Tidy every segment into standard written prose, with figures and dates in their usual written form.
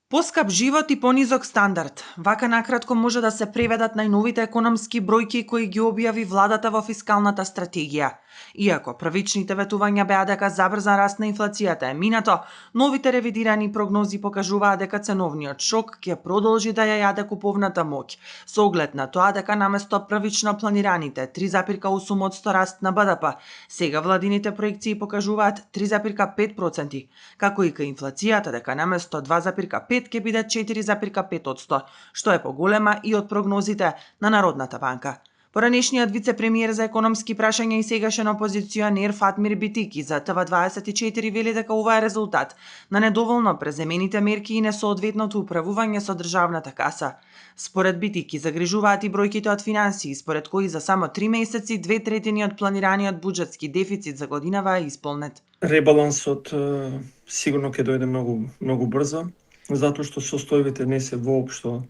Поскап живот и понизок стандард. Вака накратко може да се преведат најновите економски бројки кои ги објави владата во фискалната стратегија. Иако првичните ветувања беа дека забрзан раст на инфлацијата е минато, новите ревидирани прогнози покажуваат дека ценовниот шок ќе продолжи да ја јаде куповната моќ, со оглед на тоа дека наместо првично планираните 3,8% раст на БДП, сега владините проекции покажуваат 3,5%, како и кај инфлацијата дека наместо 2,5 ќе биде 4,5%, што е поголема и од прогнозите на Народната банка. Поранешниот вице-премиер за економски прашања и сегашен опозиционер Фатмир Битики за ТВ24 вели дека ова е резултат на недоволно преземените мерки и несоодветното управување со државната каса. Според Битики загрижуваат и бројките од финансии, според кои за само 3 месеци 2/3 од планираниот буџетски дефицит за годинава е исполнет. Ребалансот сигурно ќе дојде многу брзо, затоа што состојбите не се воопшто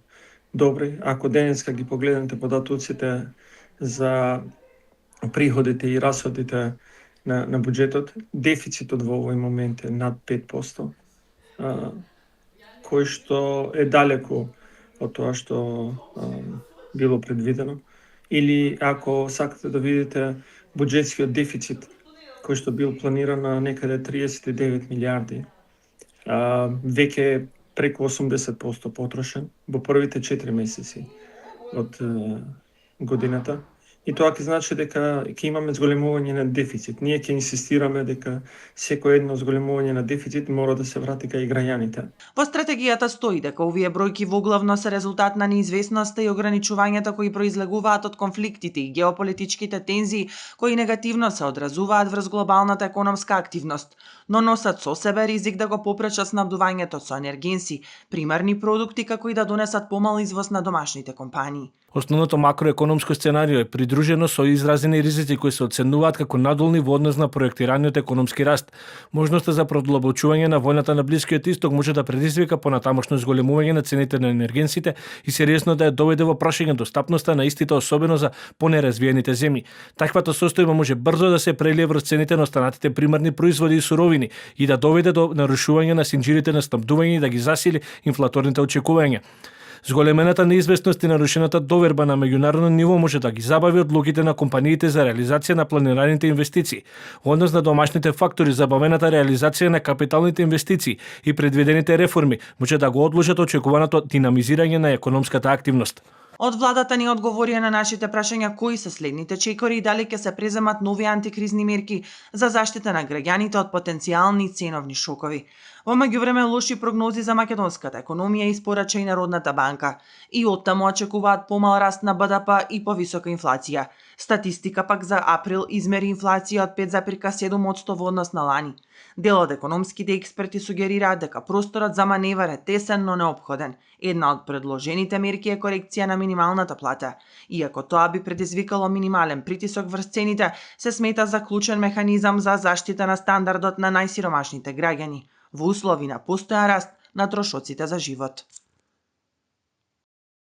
добри. Ако денеска ги погледнете податоците за приходите и расходите на буџетот, дефицитот во овој момент е над 5%, кој што е далеку од тоа што било предвидено. Или ако сакате да видите буџетскиот дефицит, кој што бил планиран на некаде 39 милиарди, веќе преку 80% потрошен во првите 4 месеци од годината. И тоа ќе значи дека ќе имаме зголемување на дефицит. Ние ќе инсистираме дека секој едно зголемување на дефицит мора да се врати кај граѓаните. Во стратегијата стои дека овие бројки воглавно се резултат на неизвестноста и ограничувањата кои произлегуваат од конфликтите и геополитичките тензии кои негативно се одразуваат врз глобалната економска активност, но носат со себе ризик да го попречат снабдувањето со енергенси, примарни продукти како и да донесат помал извоз на домашните компании. Основното макроекономско сценарио е придружено со изразени ризици кои се оценуваат како надолни во однос на проектираниот економски раст. Можноста за продлабочување на војната на Блискиот Исток може да предизвика понатамошно зголемување на цените на енергенсите и сериозно да ја доведе во прашање достапноста на истите, особено за понеразвиените земји. Таквата состојба може брзо да се прелие врз цените на останатите примарни производи и суровини и да доведе до нарушување на синџирите на снабдување и да ги засили инфлаторните очекувања. Зголемената неизвестност и нарушената доверба на меѓународно ниво може да ги забави одлуките на компаниите за реализација на планираните инвестиции. Во однос на домашните фактори, забавената реализација на капиталните инвестиции и предвидените реформи може да го одложат очекуваното динамизирање на економската активност. Од владата ни одговорија на нашите прашања кои се следните чекори и дали ќе се преземат нови антикризни мерки за заштита на граѓаните од потенцијални ценовни шокови. Во меѓувреме лоши прогнози за македонската економија испорача и Народната банка и оттаму очекуваат помал раст на БДП и повисока инфлација. Статистика пак за април измери инфлација од 5,7% во однос на лани. Дел од економските експерти сугерираат дека просторот за маневар е тесен, но неопходен. Една од предложените мерки е корекција на минималната плата. Иако тоа би предизвикало минимален притисок врз цените, се смета за клучен механизам за заштита на стандардот на најсиромашните граѓани во услови на постојан раст на трошоците за живот.